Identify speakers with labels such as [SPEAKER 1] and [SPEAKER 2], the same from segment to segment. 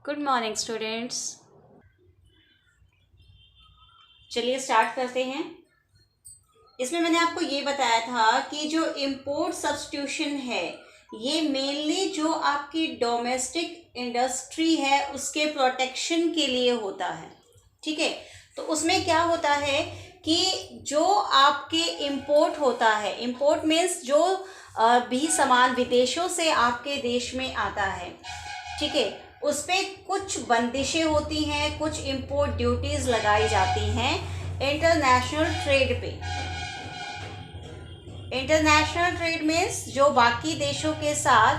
[SPEAKER 1] Good morning students. चलिए start करते हैं। इसमें मैंने आपको ये बताया था कि जो इम्पोर्ट सब्स्टिट्यूशन है ये मेनली जो आपकी डोमेस्टिक इंडस्ट्री है उसके प्रोटेक्शन के लिए होता है। ठीक है, तो उसमें क्या होता है कि जो आपके इम्पोर्ट होता है, इम्पोर्ट मीन्स जो भी सामान विदेशों से आपके देश में आता है, ठीक है, उस पर कुछ बंदिशें होती हैं, कुछ इम्पोर्ट ड्यूटीज लगाई जाती हैं इंटरनेशनल ट्रेड पे। इंटरनेशनल ट्रेड मीन्स जो बाकी देशों के साथ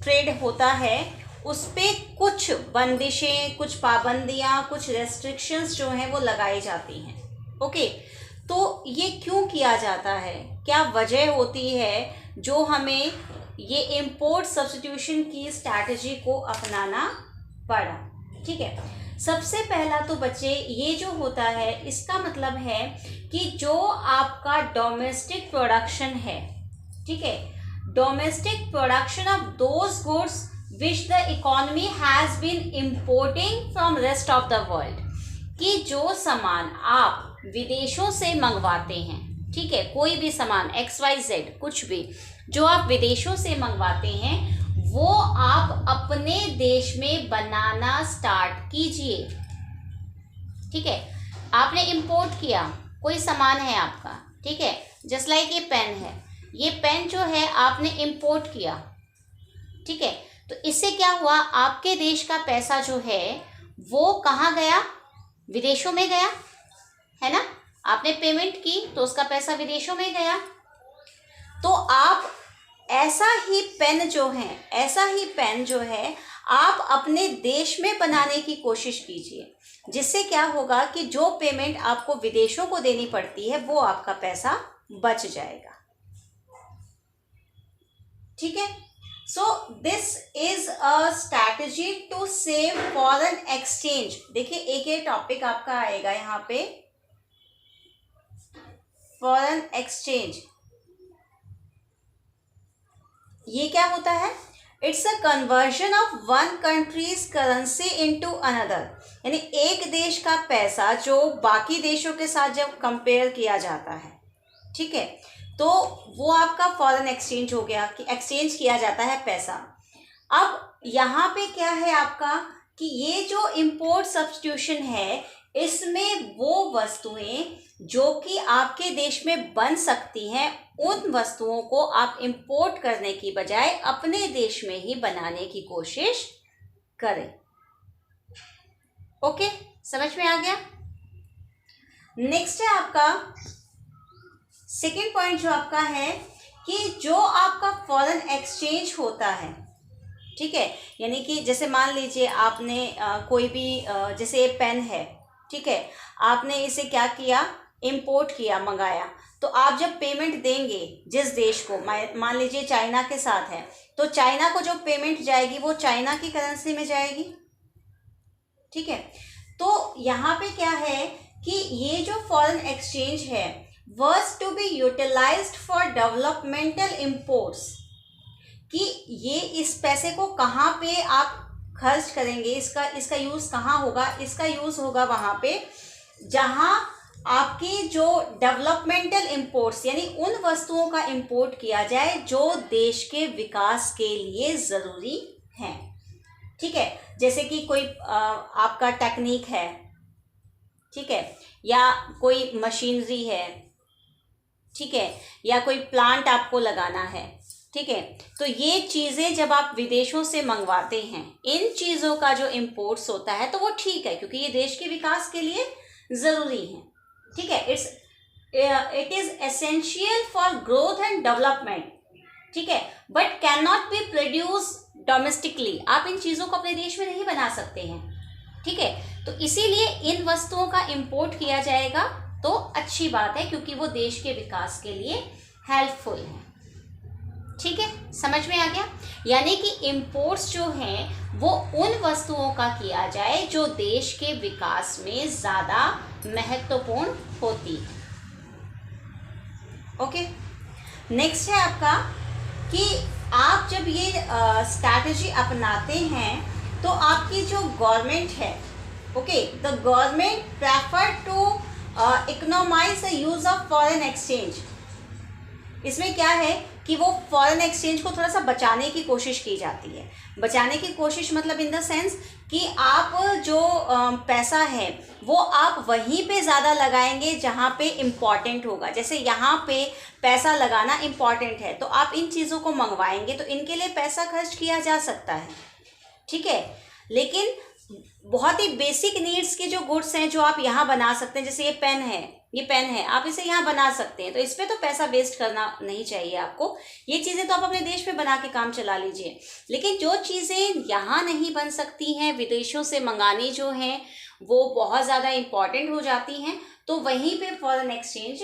[SPEAKER 1] ट्रेड होता है उस पे कुछ बंदिशें, कुछ पाबंदियां, कुछ रेस्ट्रिक्शंस जो हैं वो लगाई जाती हैं। ओके, तो ये क्यों किया जाता है, क्या वजह होती है जो हमें ये इम्पोर्ट सब्स्टिट्यूशन की स्ट्रैटेजी को अपनाना पड़ा। ठीक है, सबसे पहला तो बच्चे ये जो होता है इसका मतलब है कि जो आपका डोमेस्टिक प्रोडक्शन है, ठीक है, domestic production of those goods which the economy has been importing from rest of the world, कि जो सामान आप विदेशों से मंगवाते हैं, ठीक है, कोई भी सामान XYZ कुछ भी जो आप विदेशों से मंगवाते हैं वो आप अपने देश में बनाना स्टार्ट कीजिए। ठीक है, आपने इंपोर्ट किया, कोई सामान है आपका, ठीक है, जस्ट लाइक ये पेन है, ये पेन जो है आपने इंपोर्ट किया, ठीक है, तो इससे क्या हुआ, आपके देश का पैसा जो है वो कहाँ गया, विदेशों में गया, है ना, आपने पेमेंट की तो उसका पैसा विदेशों में गया। तो आप ऐसा ही पेन जो है आप अपने देश में बनाने की कोशिश कीजिए, जिससे क्या होगा कि जो पेमेंट आपको विदेशों को देनी पड़ती है वो आपका पैसा बच जाएगा। ठीक है, so this is a strategy to save foreign exchange. देखिए एक ये टॉपिक आपका आएगा यहाँ पे, फॉरेन एक्सचेंज। ये क्या होता है, it's a conversion of one countries currency into another, यानी एक देश का पैसा जो बाकी देशों के साथ जब कंपेयर किया जाता है, ठीक है, तो वो आपका फॉरेन एक्सचेंज हो गया कि एक्सचेंज किया जाता है पैसा। अब यहाँ पे क्या है आपका कि ये जो इम्पोर्ट सब्स्टिट्यूशन है इसमें वो वस्तुएं जो कि आपके देश में बन सकती हैं उन वस्तुओं को आप इंपोर्ट करने की बजाय अपने देश में ही बनाने की कोशिश करें। ओके, समझ में आ गया। नेक्स्ट है आपका सेकेंड पॉइंट जो आपका है कि जो आपका फॉरेन एक्सचेंज होता है, ठीक है, यानी कि जैसे मान लीजिए आपने कोई भी जैसे ये पेन है, ठीक है, आपने इसे क्या किया, इंपोर्ट किया, मंगाया, तो आप जब पेमेंट देंगे जिस देश को, मान लीजिए चाइना के साथ है, तो चाइना को जो पेमेंट जाएगी वो चाइना की करेंसी में जाएगी। ठीक है, तो यहाँ पे क्या है कि ये जो फॉरेन एक्सचेंज है was to be utilized for developmental imports, कि ये इस पैसे को कहाँ पे आप खर्च करेंगे, इसका यूज़ कहाँ होगा, इसका यूज़ होगा वहाँ पे जहाँ आपकी जो डेवलपमेंटल इंपोर्ट्स यानी उन वस्तुओं का इंपोर्ट किया जाए जो देश के विकास के लिए ज़रूरी हैं। ठीक है, जैसे कि कोई आपका टेक्निक है, ठीक है, या कोई मशीनरी है, ठीक है, या कोई प्लांट आपको लगाना है, ठीक है, तो ये चीज़ें जब आप विदेशों से मंगवाते हैं, इन चीज़ों का जो इम्पोर्ट्स होता है तो वो ठीक है क्योंकि ये देश के विकास के लिए ज़रूरी है। ठीक है, it is essential for growth and development, ठीक है, but can not be produce domestically, आप इन चीज़ों को अपने देश में नहीं बना सकते हैं। ठीक है, तो इसीलिए इन वस्तुओं का इम्पोर्ट किया जाएगा तो अच्छी बात है क्योंकि वो देश के विकास के लिए हेल्पफुल है। ठीक है, समझ में आ गया, यानी कि इंपोर्ट्स जो हैं वो उन वस्तुओं का किया जाए जो देश के विकास में ज़्यादा महत्वपूर्ण होती है। ओके, नेक्स्ट है आपका कि आप आप जब ये स्ट्रैटेजी अपनाते हैं तो आपकी जो गवर्नमेंट है, okay, the government prefer to economise the use of foreign exchange. इसमें क्या है कि वो फॉरेन एक्सचेंज को थोड़ा सा बचाने की कोशिश की जाती है। बचाने की कोशिश मतलब इन द सेंस कि आप जो पैसा है वो आप वहीं पे ज़्यादा लगाएंगे जहाँ पे इम्पॉर्टेंट होगा। जैसे यहाँ पे पैसा लगाना इम्पॉर्टेंट है तो आप इन चीज़ों को मंगवाएंगे तो इनके लिए पैसा खर्च किया जा सकता है, ठीक है। लेकिन बहुत ही बेसिक नीड्स के जो गुड्स हैं जो आप यहाँ बना सकते हैं, जैसे ये पेन है आप इसे यहाँ बना सकते हैं, तो इस पर तो पैसा वेस्ट करना नहीं चाहिए आपको। ये चीज़ें तो आप अपने देश में बना के काम चला लीजिए। लेकिन जो चीज़ें यहाँ नहीं बन सकती हैं, विदेशों से मंगानी जो हैं वो बहुत ज़्यादा इम्पॉर्टेंट हो जाती हैं, तो वहीं पे फॉरेन एक्सचेंज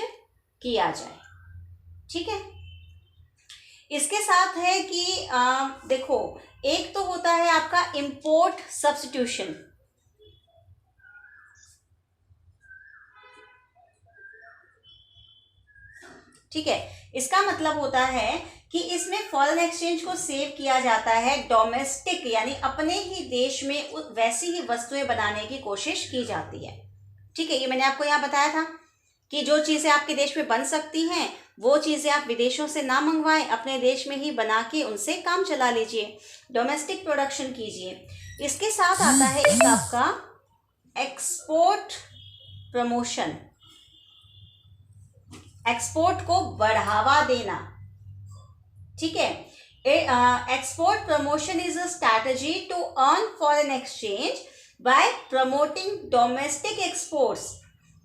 [SPEAKER 1] किया जाए, ठीक है। इसके साथ है कि देखो, एक तो होता है आपका इंपोर्ट सब्स्टिट्यूशन, ठीक है। इसका मतलब होता है कि इसमें फॉरेन एक्सचेंज को सेव किया जाता है, डोमेस्टिक यानी अपने ही देश में वैसी ही वस्तुएं बनाने की कोशिश की जाती है, ठीक है। ये मैंने आपको यहाँ बताया था कि जो चीज़ें आपके देश में बन सकती हैं वो चीज़ें आप विदेशों से ना मंगवाएं, अपने देश में ही बना के उनसे काम चला लीजिए, डोमेस्टिक प्रोडक्शन कीजिए। इसके साथ आता है एक आपका एक्सपोर्ट प्रमोशन, एक्सपोर्ट को बढ़ावा देना, ठीक है। Export promotion is a strategy to earn foreign exchange by promoting domestic exports,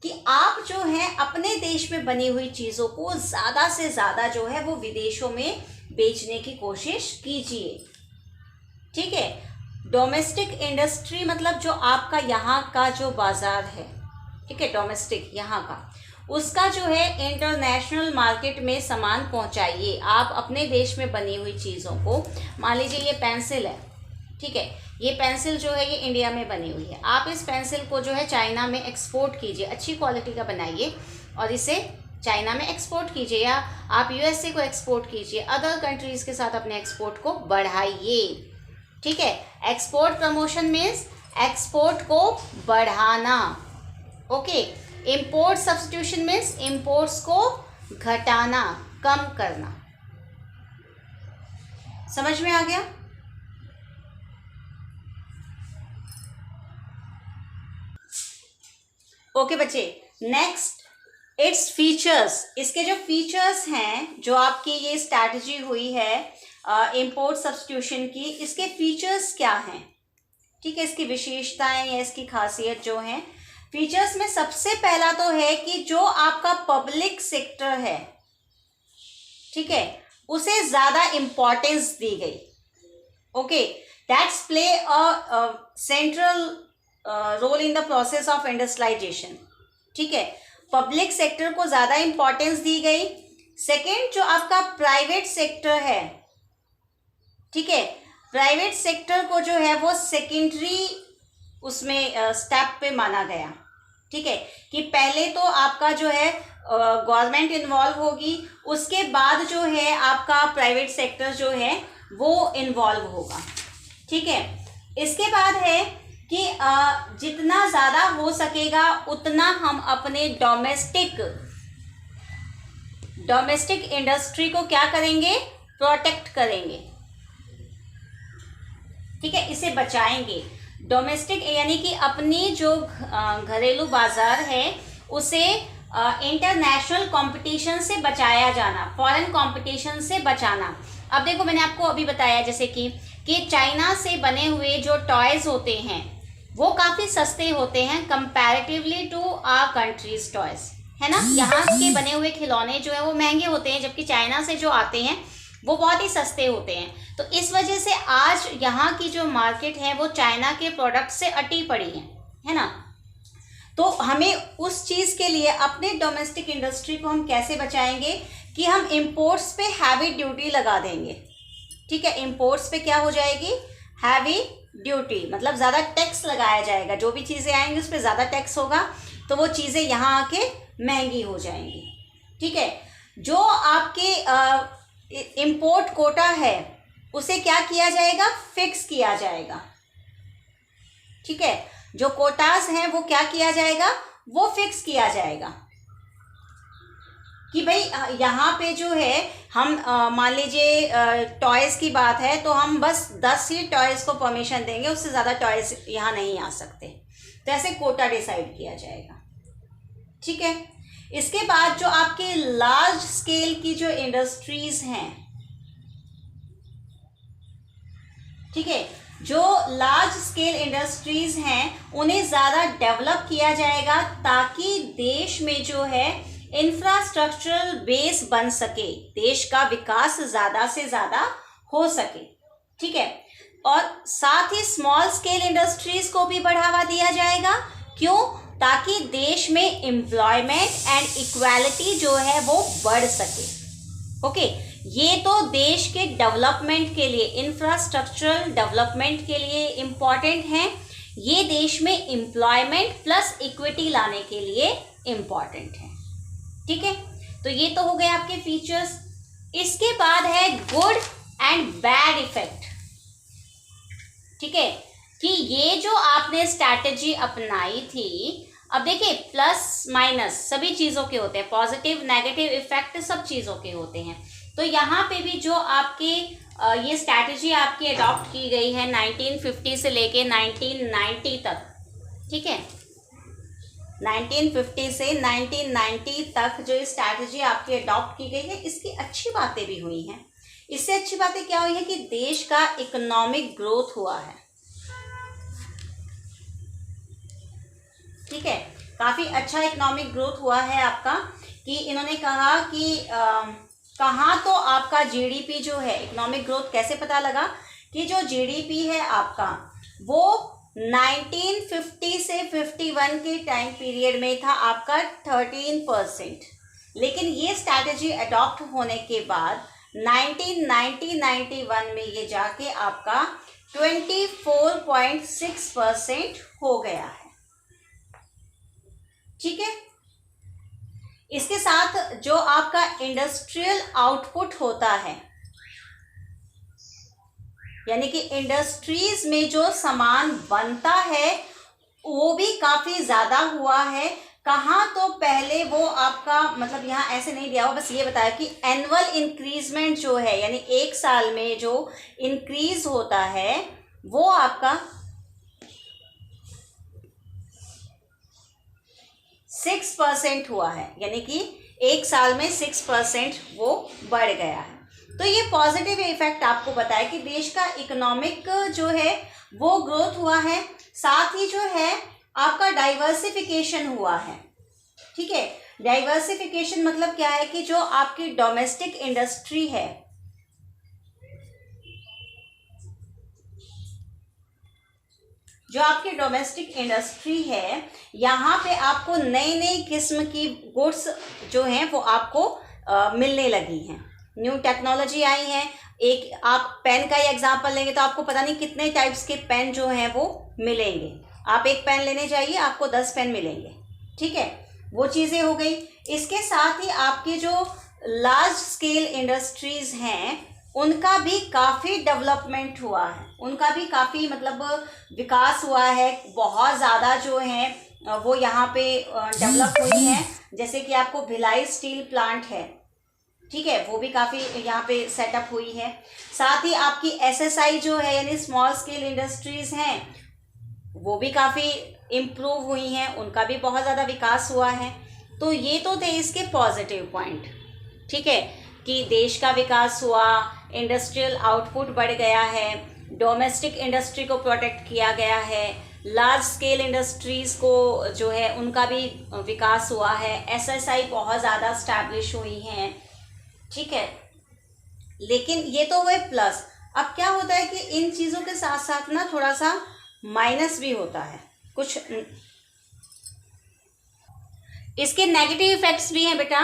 [SPEAKER 1] कि आप जो है अपने देश में बनी हुई चीज़ों को ज़्यादा से ज़्यादा जो है वो विदेशों में बेचने की कोशिश कीजिए, ठीक है। डोमेस्टिक इंडस्ट्री मतलब जो आपका यहाँ का जो बाज़ार है, ठीक है, डोमेस्टिक यहाँ का, उसका जो है इंटरनेशनल मार्केट में सामान पहुँचाइए। आप अपने देश में बनी हुई चीज़ों को, मान लीजिए ये पेंसिल है, ठीक है, ये पेंसिल जो है ये इंडिया में बनी हुई है, आप इस पेंसिल को जो है चाइना में एक्सपोर्ट कीजिए, अच्छी क्वालिटी का बनाइए और इसे चाइना में एक्सपोर्ट कीजिए, या आप यूएसए को एक्सपोर्ट कीजिए, अदर कंट्रीज़ के साथ अपने एक्सपोर्ट को बढ़ाइए, ठीक है। एक्सपोर्ट प्रमोशन मीन्स एक्सपोर्ट को बढ़ाना, okay. Import substitution means imports को घटाना, कम करना। समझ में आ गया? ओके बच्चे, नेक्स्ट इट्स फीचर्स। इसके जो फीचर्स हैं, जो आपकी ये स्ट्रैटेजी हुई है इंपोर्ट सब्स्टिट्यूशन की, इसके फीचर्स क्या हैं, ठीक है, इसकी विशेषताएं या इसकी खासियत जो हैं। फीचर्स में सबसे पहला तो है कि जो आपका पब्लिक सेक्टर है, ठीक है, उसे ज़्यादा इम्पोर्टेंस दी गई, okay. That's play a central role in the process of industrialization, ठीक है, पब्लिक सेक्टर को ज़्यादा इम्पोर्टेंस दी गई। सेकेंड, जो आपका प्राइवेट सेक्टर है, ठीक है, प्राइवेट सेक्टर को जो है वो सेकेंडरी उसमें स्टेप पे माना गया, ठीक है, कि पहले तो आपका जो है गवर्नमेंट इन्वॉल्व होगी, उसके बाद जो है आपका प्राइवेट सेक्टर जो है वो इन्वॉल्व होगा, ठीक है। इसके बाद है कि जितना ज़्यादा हो सकेगा उतना हम अपने डोमेस्टिक इंडस्ट्री को क्या करेंगे, प्रोटेक्ट करेंगे, ठीक है, इसे बचाएंगे। डोमेस्टिक यानी कि अपनी जो घरेलू बाजार है उसे इंटरनेशनल कंपटीशन से बचाया जाना, फॉरेन कंपटीशन से बचाना। अब देखो, मैंने आपको अभी बताया जैसे कि चाइना से बने हुए जो टॉयज़ होते हैं वो काफ़ी सस्ते होते हैं comparatively to our countries toys, है ना। यहाँ के बने हुए खिलौने जो है वो महंगे होते हैं, जबकि चाइना से जो आते हैं वो बहुत ही सस्ते होते हैं। तो इस वजह से आज यहाँ की जो मार्केट है वो चाइना के प्रोडक्ट से अटी पड़ी है ना। तो हमें उस चीज़ के लिए अपने डोमेस्टिक इंडस्ट्री को हम कैसे बचाएंगे कि हम इंपोर्ट्स पे हैवी ड्यूटी लगा देंगे, ठीक है। इंपोर्ट्स पे क्या हो जाएगी, हैवी ड्यूटी, मतलब ज़्यादा टैक्स लगाया जाएगा, जो भी चीज़ें आएंगी उस पर ज़्यादा टैक्स होगा, तो वो चीज़ें यहाँ आके महंगी हो जाएंगी, ठीक है। जो आपके इंपोर्ट कोटा है उसे क्या किया जाएगा, फिक्स किया जाएगा। ठीक है, जो कोटास हैं वो क्या किया जाएगा, वो फिक्स किया जाएगा कि भाई यहाँ पे जो है हम मान लीजिए टॉयज़ की बात है तो हम बस 10 ही टॉयज़ को परमिशन देंगे, उससे ज़्यादा टॉयज़ यहाँ नहीं आ सकते। तो ऐसे कोटा डिसाइड किया जाएगा। ठीक है, इसके बाद जो आपके लार्ज स्केल की जो इंडस्ट्रीज हैं, ठीक है, जो लार्ज स्केल इंडस्ट्रीज हैं उन्हें ज़्यादा डेवलप किया जाएगा ताकि देश में जो है इंफ्रास्ट्रक्चरल बेस बन सके, देश का विकास ज़्यादा से ज़्यादा हो सके। ठीक है, और साथ ही स्मॉल स्केल इंडस्ट्रीज को भी बढ़ावा दिया जाएगा। क्यों, ताकि देश में एम्प्लॉयमेंट एंड इक्वालिटी जो है वो बढ़ सके। ओके, ये तो देश के डेवलपमेंट के लिए, इंफ्रास्ट्रक्चरल डेवलपमेंट के लिए इम्पॉर्टेंट हैं। ये देश में एम्प्लॉयमेंट प्लस इक्विटी लाने के लिए इम्पॉर्टेंट है। ठीक है, तो ये तो हो गए आपके फीचर्स। इसके बाद है गुड एंड बैड इफेक्ट। ठीक है, कि ये जो आपने स्ट्रैटेजी अपनाई थी, अब देखिए प्लस माइनस सभी चीज़ों के होते हैं, पॉजिटिव नेगेटिव इफेक्ट सब चीज़ों के होते हैं। तो यहाँ पे भी जो आपके ये स्ट्रैटेजी आपकी अडॉप्ट की गई है 1950 से लेके 1990 तक। ठीक है, 1950 से 1990 तक जो स्ट्रैटेजी आपकी अडॉप्ट की गई है, इसकी अच्छी बातें भी हुई हैं। इससे अच्छी बातें क्या हुई है कि देश का इकोनॉमिक ग्रोथ हुआ है। ठीक है, काफ़ी अच्छा इकोनॉमिक ग्रोथ हुआ है आपका, कि इन्होंने कहा कि कहाँ तो आपका जीडीपी जो है, इकोनॉमिक ग्रोथ कैसे पता लगा कि जो जीडीपी है आपका वो 1950 से 51 के टाइम पीरियड में था आपका 13%, लेकिन ये स्ट्रैटेजी अडॉप्ट होने के बाद 1990-91 में ये जाके आपका 24.6% हो गया है। ठीक है, इसके साथ जो आपका इंडस्ट्रियल आउटपुट होता है, यानी कि इंडस्ट्रीज में जो सामान बनता है वो भी काफ़ी ज़्यादा हुआ है। कहाँ तो पहले वो आपका मतलब यहाँ ऐसे नहीं दिया हुआ, बस ये बताया कि एनुअल इंक्रीजमेंट जो है, यानी एक साल में जो इंक्रीज होता है वो आपका 6% हुआ है, यानी कि एक साल में 6% वो बढ़ गया है। तो ये पॉजिटिव इफेक्ट आपको बताया कि देश का इकोनॉमिक जो है वो ग्रोथ हुआ है, साथ ही जो है आपका डाइवर्सिफिकेशन हुआ है। ठीक है, डाइवर्सिफिकेशन मतलब क्या है कि जो आपकी डोमेस्टिक इंडस्ट्री है, जो आपकी डोमेस्टिक इंडस्ट्री है, यहाँ पे आपको नई नई किस्म की गुड्स जो हैं वो आपको मिलने लगी हैं, न्यू टेक्नोलॉजी आई है। एक आप पेन का ही एग्जांपल लेंगे तो आपको पता नहीं कितने टाइप्स के पेन जो हैं वो मिलेंगे। आप एक पेन लेने जाइए, आपको 10 पेन मिलेंगे। ठीक है, वो चीज़ें हो गई। इसके साथ ही आपके जो लार्ज स्केल इंडस्ट्रीज हैं उनका भी काफ़ी डेवलपमेंट हुआ है, उनका भी काफ़ी मतलब विकास हुआ है, बहुत ज़्यादा जो है वो यहाँ पे डेवलप हुई हैं। जैसे कि आपको भिलाई स्टील प्लांट है, ठीक है, वो भी काफ़ी यहाँ पे सेटअप हुई है। साथ ही आपकी एसएसआई जो है यानी स्मॉल स्केल इंडस्ट्रीज हैं वो भी काफ़ी इम्प्रूव हुई हैं, उनका भी बहुत ज़्यादा विकास हुआ है। तो ये तो थे इसके पॉजिटिव पॉइंट। ठीक है, कि देश का विकास हुआ, इंडस्ट्रियल आउटपुट बढ़ गया है, डोमेस्टिक इंडस्ट्री को प्रोटेक्ट किया गया है, लार्ज स्केल इंडस्ट्रीज़ को जो है उनका भी विकास हुआ है, एसएसआई बहुत ज़्यादा स्टैब्लिश हुई हैं। ठीक है, लेकिन ये तो हुए प्लस। अब क्या होता है कि इन चीज़ों के साथ साथ ना थोड़ा सा माइनस भी होता है, कुछ इसके नेगेटिव इफेक्ट्स भी हैं बेटा,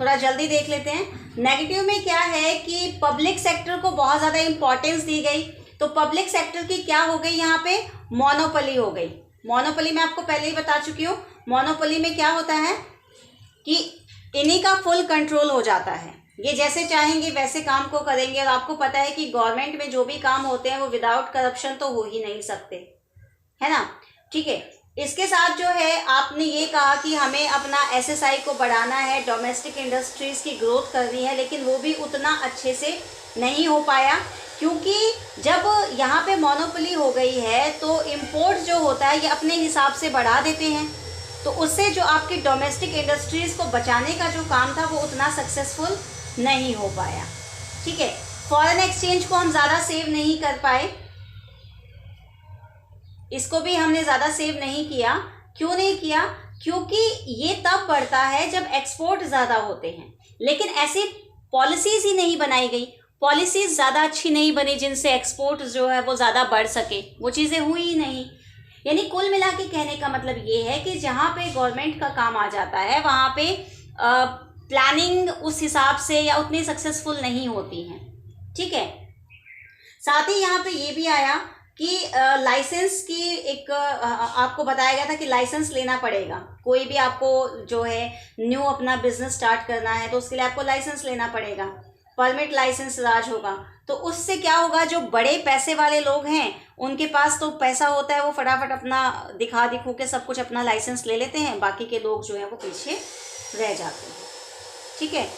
[SPEAKER 1] थोड़ा जल्दी देख लेते हैं। नेगेटिव में क्या है कि पब्लिक सेक्टर को बहुत ज़्यादा इम्पोर्टेंस दी गई, तो पब्लिक सेक्टर की क्या हो गई, यहाँ पे मोनोपोली हो गई। मोनोपोली मैं आपको पहले ही बता चुकी हूँ। मोनोपोली में क्या होता है कि इन्हीं का फुल कंट्रोल हो जाता है। ये जैसे चाहेंगे वैसे काम को करेंगे, और आपको पता है कि गवर्नमेंट में जो भी काम होते हैं वो विदाउट करप्शन तो हो ही नहीं सकते, है ना। ठीक है, इसके साथ जो है आपने ये कहा कि हमें अपना एसएसआई को बढ़ाना है, डोमेस्टिक इंडस्ट्रीज़ की ग्रोथ करनी है, लेकिन वो भी उतना अच्छे से नहीं हो पाया, क्योंकि जब यहाँ पे मोनोपोली हो गई है तो इम्पोर्ट जो होता है ये अपने हिसाब से बढ़ा देते हैं, तो उससे जो आपकी डोमेस्टिक इंडस्ट्रीज़ को बचाने का जो काम था वो उतना सक्सेसफुल नहीं हो पाया। ठीक है, फॉरेन एक्सचेंज को हम ज़्यादा सेव नहीं कर पाए, इसको भी हमने ज़्यादा सेव नहीं किया। क्यों नहीं किया? क्योंकि ये तब बढ़ता है जब एक्सपोर्ट ज़्यादा होते हैं, लेकिन ऐसी पॉलिसीज़ ही नहीं बनाई गई, पॉलिसीज़ ज़्यादा अच्छी नहीं बनी जिनसे एक्सपोर्ट जो है वो ज़्यादा बढ़ सके, वो चीज़ें हुई ही नहीं। यानी कुल मिला के कहने का मतलब ये है कि जहाँ पे गवर्नमेंट का काम आ जाता है वहाँ पे प्लानिंग उस हिसाब से या उतनी सक्सेसफुल नहीं होती हैं। ठीक है, साथ ही यहाँ पे ये भी आया कि लाइसेंस की एक आपको बताया गया था कि लाइसेंस लेना पड़ेगा, कोई भी आपको जो है न्यू अपना बिजनेस स्टार्ट करना है तो उसके लिए आपको लाइसेंस लेना पड़ेगा, परमिट लाइसेंस राज होगा। तो उससे क्या होगा, जो बड़े पैसे वाले लोग हैं उनके पास तो पैसा होता है, वो फटाफट अपना दिखा दिखू के सब कुछ अपना लाइसेंस ले लेते हैं, बाकी के लोग जो हैं वो पीछे रह जाते हैं। ठीक है,